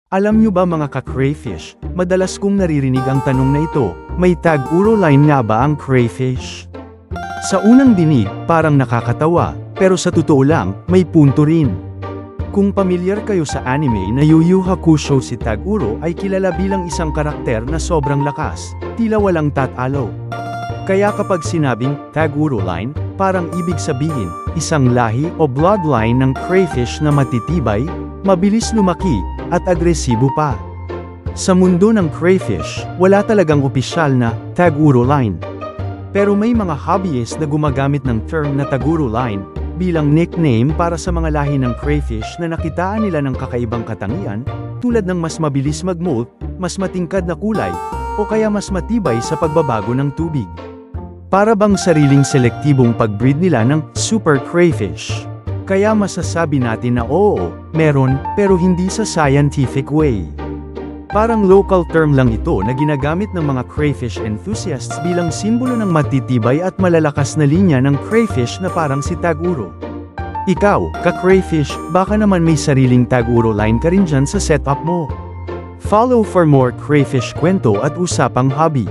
Alam nyo ba mga ka-crayfish, madalas kong naririnig ang tanong na ito, may tag-uro line nga ba ang crayfish? Sa unang dinig, parang nakakatawa, pero sa totoo lang, may punto rin. Kung pamilyar kayo sa anime na Yu Yu Hakusho, si Taguro ay kilala bilang isang karakter na sobrang lakas, tila walang tatalo. Kaya kapag sinabing Taguro line, parang ibig sabihin, isang lahi o bloodline ng crayfish na matitibay, mabilis lumaki, at agresibo pa. Sa mundo ng crayfish, wala talagang opisyal na Taguro line. Pero may mga hobbyist na gumagamit ng term na Taguro line bilang nickname para sa mga lahi ng crayfish na nakitaan nila ng kakaibang katangian, tulad ng mas mabilis mag-molt, mas matingkad na kulay, o kaya mas matibay sa pagbabago ng tubig. Para bang sariling selektibong pag-breed nila ng super crayfish. Kaya masasabi natin na oo, meron, pero hindi sa scientific way. Parang local term lang ito na ginagamit ng mga crayfish enthusiasts bilang simbolo ng matitibay at malalakas na linya ng crayfish na parang si Taguro. Ikaw, ka-crayfish, baka naman may sariling Taguro line ka rin dyan sa setup mo. Follow for more crayfish kwento at usapang hobby.